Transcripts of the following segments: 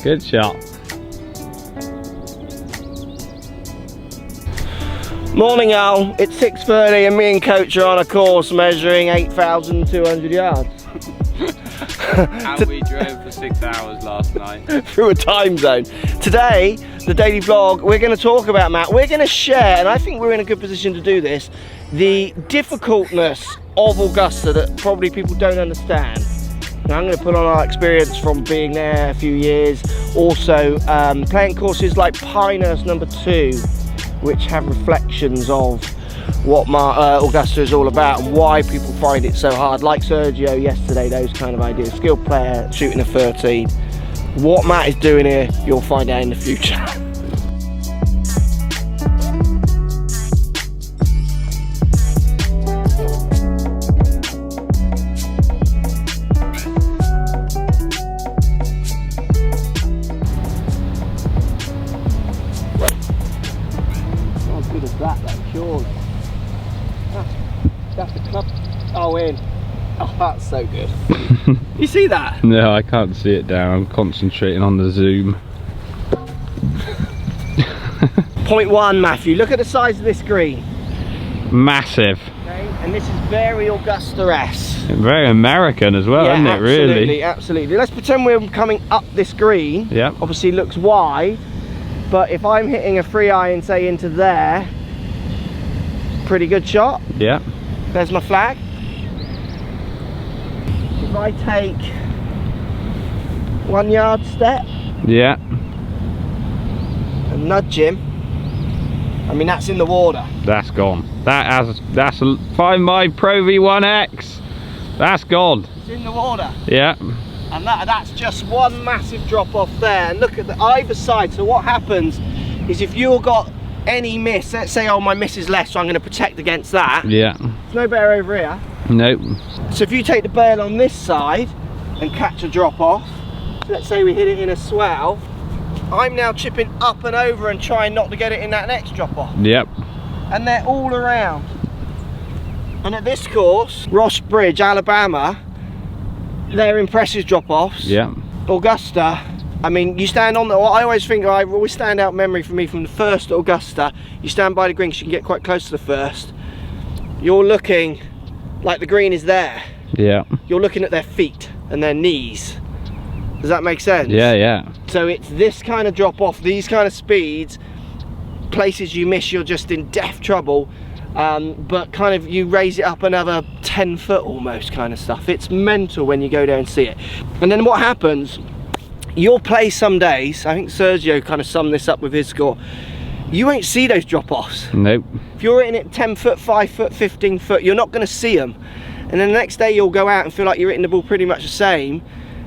Good shot. Morning, Al. It's 6:30 and me and Coach are on a course measuring 8,200 yards. And we drove for 6 hours last night. Through a time zone. Today, the daily vlog, we're going to talk about, Matt, we're going to share, and I think we're in a good position to do this, the difficultness of Augusta that probably people don't understand. And I'm going to put on our experience from being there a few years, also playing courses like Pinehurst number 2, which have reflections of what Augusta is all about and why people find it so hard, like Sergio yesterday, those kind of ideas. Skilled player shooting a 13. What Matt is doing here, you'll find out in the future. Not good as that though, surely. That's the club. Oh, in. Oh, that's so good. You see that? No, I can't see it down. I'm concentrating on the zoom. Point 1, Matthew. Look at the size of this green. Massive. Okay, and this is very Augusta-esque. Very American as well, isn't it, really? Absolutely, absolutely. Let's pretend we're coming up this green. Yeah. Obviously, it looks wide, but if I'm hitting a 3-iron, say, into there, pretty good shot. Yeah. There's my flag. If I take 1 yard step Yeah. and nudge him, I mean that's in the water. That's gone. That's find my Pro V1X. That's gone. It's in the water. Yeah. And that's just one massive drop off there. And look at the either side. So what happens is if you've got any miss, let's say, oh, my miss is less, so I'm going to protect against that. Yeah. There's no bear over here. Nope. So if you take the bail on this side and catch a drop off, let's say we hit it in a swell, I'm now chipping up and over and trying not to get it in that next drop off. Yep. And they're all around. And at this course, Ross Bridge, Alabama, they're impressive drop offs. Yeah. Augusta, I mean, you stand on the, I always think, I always stand out memory for me from the first Augusta. You stand by the green because you can get quite close to the first. You're looking like the green is there. Yeah. You're looking at their feet and their knees. Does that make sense? Yeah, yeah. So it's this kind of drop off, these kind of speeds, places you miss, you're just in death trouble. But kind of you raise it up another 10 foot almost kind of stuff. It's mental when you go there and see it. And then what happens, you'll play some days, I think Sergio kind of summed this up with his score, you won't see those drop-offs. Nope. If you're hitting it 10 foot, 5 foot, 15 foot, you're not going to see them. And then the next day you'll go out and feel like you're hitting the ball pretty much the same,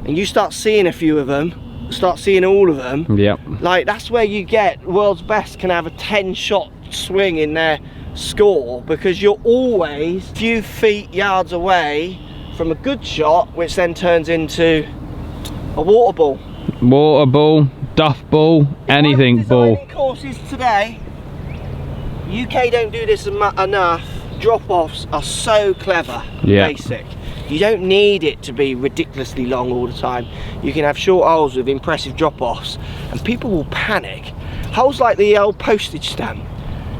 and you start seeing a few of them, start seeing all of them. Yep. Like, that's where you get world's best can have a 10-shot swing in their score, because you're always a few feet, yards away from a good shot, which then turns into a water ball. Water ball, duff ball, anything ball. Courses today, UK don't do this enough. Drop-offs are so clever, Yeah. basic. You don't need it to be ridiculously long all the time. You can have short holes with impressive drop-offs, and people will panic. Holes like the old postage stamp.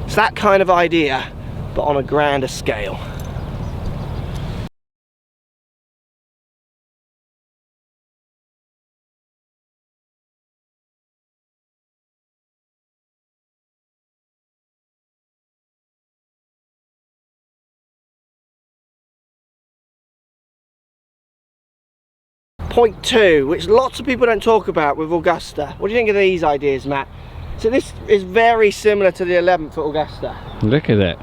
It's that kind of idea, but on a grander scale. Point 2, which lots of people don't talk about with Augusta. What do you think of these ideas, Matt? So this is very similar to the 11th at Augusta. Look at it.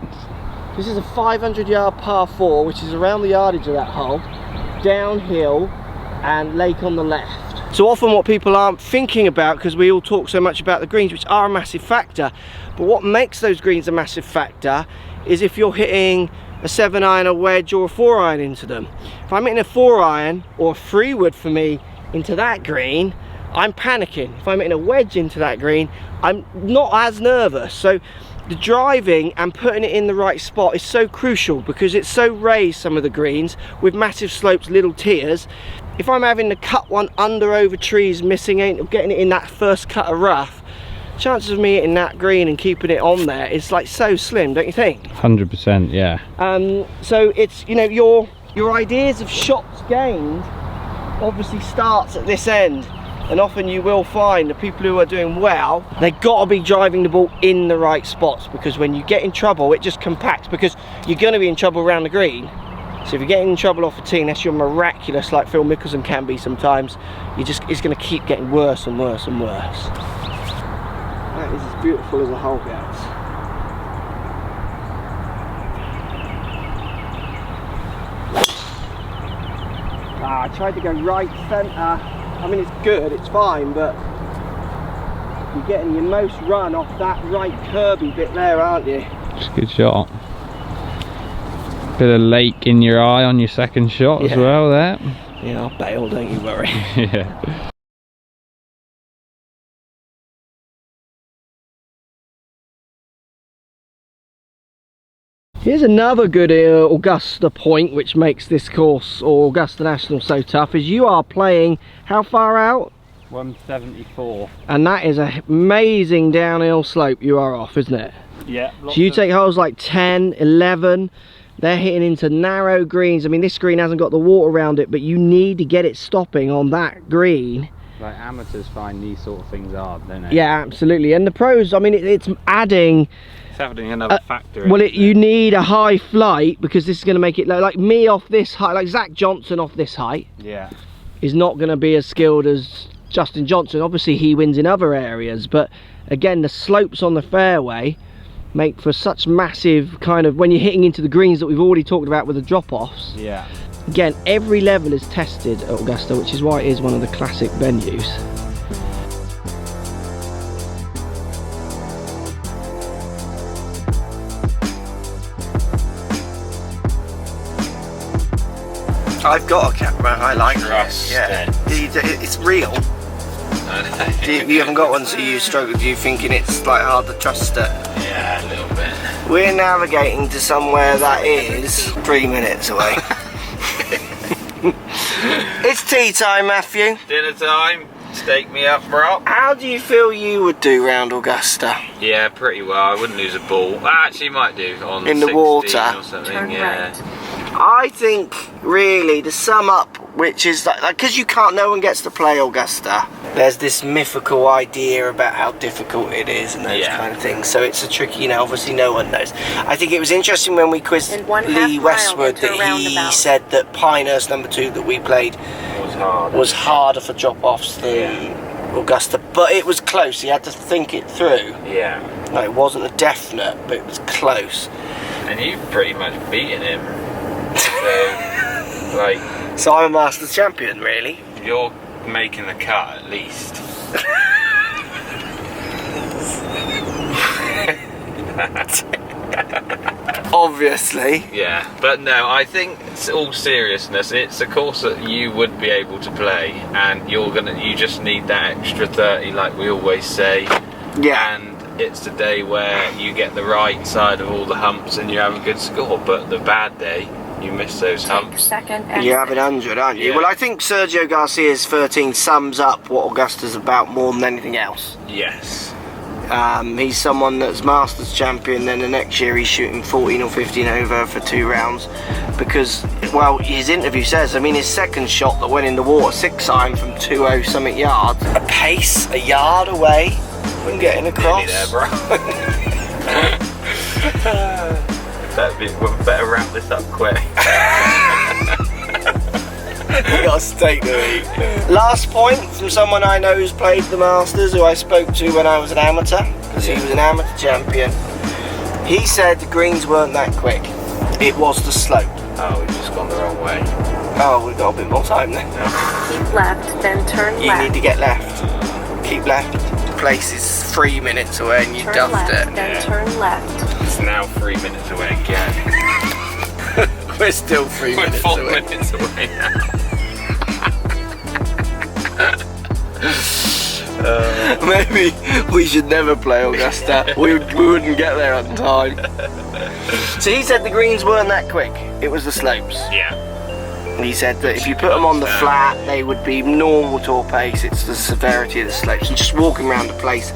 This is a 500-yard par 4, which is around the yardage of that hole, downhill and lake on the left. So often what people aren't thinking about, because we all talk so much about the greens, which are a massive factor, but what makes those greens a massive factor is if you're hitting a 7-iron, a wedge or a 4-iron into them. If I'm hitting a 4-iron or a 3-wood for me into that green, I'm panicking. If I'm hitting a wedge into that green, I'm not as nervous. So the driving and putting it in the right spot is so crucial, because it's so raised, some of the greens, with massive slopes, little tiers. If I'm having to cut one under over trees, missing it, or getting it in that first cut of rough, chances of me hitting that green and keeping it on there is like so slim, don't you think? 100%, yeah. So it's, you know, your ideas of shots gained obviously starts at this end, and often you will find the people who are doing well, they've got to be driving the ball in the right spots, because when you get in trouble it just compacts, because you're going to be in trouble around the green. So if you're getting in trouble off a tee, unless you're miraculous like Phil Mickelson can be sometimes, it's going to keep getting worse and worse and worse. That is as beautiful as a hole gets. I tried to go right centre. I mean, it's good, it's fine, but you're getting your most run off that right curvy bit there, aren't you? It's a good shot. Bit of lake in your eye on your second shot as well there. Yeah, I'll bail, don't you worry. Yeah. Here's another good Augusta point which makes this course, or Augusta National, so tough, is you are playing how far out? 174. And that is an amazing downhill slope you are off, isn't it? Yeah. So you take holes like 10, 11, they're hitting into narrow greens. I mean, this green hasn't got the water around it, but you need to get it stopping on that green. Like, amateurs find these sort of things hard, don't they? Yeah, absolutely. And the pros, I mean, it's adding... It's having another factor. Well, you need a high flight, because this is going to make it low. Like me off this height, like Zach Johnson off this height, yeah, is not going to be as skilled as Justin Johnson. Obviously, he wins in other areas, but again, the slopes on the fairway make for such massive kind of, when you're hitting into the greens that we've already talked about with the drop-offs. Yeah. Again, every level is tested at Augusta, which is why it is one of the classic venues. I've got a camera, I like it. Yeah, it's real. You haven't got one, so you struggle. Do you thinking it's like hard to trust it? Yeah, a little bit. We're navigating to somewhere that is 3 minutes away. It's tea time, Matthew. Dinner time. Stake me up, bro. How do you feel you would do round Augusta? Yeah, pretty well. I wouldn't lose a ball. I actually might do on in the water or something. Yeah. I think really to sum up, which is like because you can't, no one gets to play Augusta. There's this mythical idea about how difficult it is and those kind of things. So it's a tricky, you know, obviously no one knows. I think it was interesting when we quizzed Lee Westwood that he said that Pinehurst #2 that we played was harder for drop-offs than Augusta, but it was close. He had to think it through. Yeah. No, it wasn't a definite, but it was close. And you've pretty much beaten him. So, like, so I'm a Masters champion, really. You're making the cut at least. Obviously. Yeah, but no, I think it's all seriousness. It's a course that you would be able to play, and you just need that extra 30, like we always say. Yeah. And it's the day where you get the right side of all the humps and you have a good score, but the bad day, you miss those humps. You're having 100, aren't you? Yeah. Well, I think Sergio Garcia's 13 sums up what Augusta's about more than anything else. Yes. He's someone that's Masters champion, then the next year he's shooting 14 or 15 over for 2 rounds because, well, his interview says, I mean, his second shot that went in the water, 6-iron from 200 something yards, a pace, a yard away from getting across. Nearly there, bro. Better wrap this up quick. We got a steak to eat. Last point from someone I know who's played the Masters, who I spoke to when I was an amateur, because he was an amateur champion. He said the greens weren't that quick. It was the slope. Oh, we've just gone the wrong way. Oh, we've got a bit more time then. Keep left, then turn left. You need to get left. Keep left. The place is 3 minutes away and you duffed left, it. Then turn left. It's now 3 minutes away again. We're still 3 minutes away. We're 4 minutes away now. Maybe we should never play Augusta. we wouldn't get there on time. So he said the greens weren't that quick. It was the slopes. Yeah. He said that if you put them on the flat, they would be normal tour pace. It's the severity of the slopes. And just walking around the place,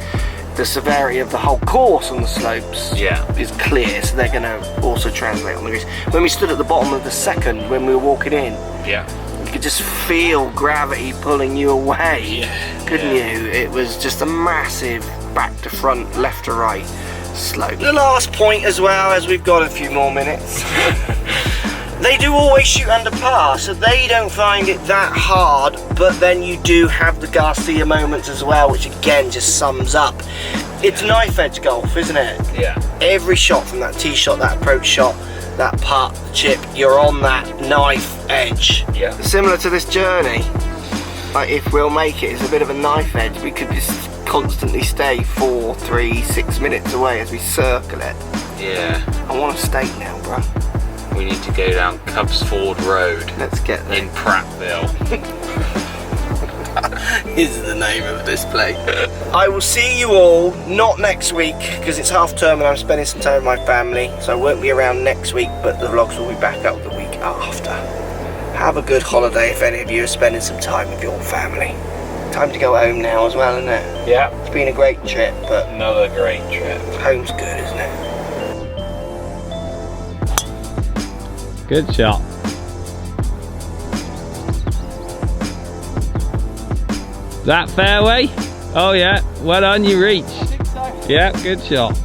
the severity of the whole course on the slopes is clear. So they're going to also translate on the greens. When we stood at the bottom of the second, when we were walking in, you could just feel gravity pulling you away, couldn't you? It was just a massive back to front, left to right slope. The last point as well, as we've got a few more minutes. They do always shoot under par, so they don't find it that hard, but then you do have the Garcia moments as well, which again just sums up. It's knife edge golf, isn't it? Yeah. Every shot, from that tee shot, that approach shot, that putt, chip, you're on that knife edge. Yeah. Similar to this journey, like if we'll make it, it's a bit of a knife edge. We could just constantly stay 4, 3, 6 minutes away as we circle it. Yeah. I want a steak now, bro. We need to go down Cubs Ford Road. Let's get there. In Prattville. Is the name of this place. I will see you all, not next week, because it's half term and I'm spending some time with my family, so I won't be around next week, but the vlogs will be back up the week after. Have a good holiday if any of you are spending some time with your family. Time to go home now as well, isn't it? Yeah. It's been a great trip, but Another great trip. home's good, isn't it? Good shot. That fairway? Oh yeah, well done, you reach. I think so. Yeah, good shot.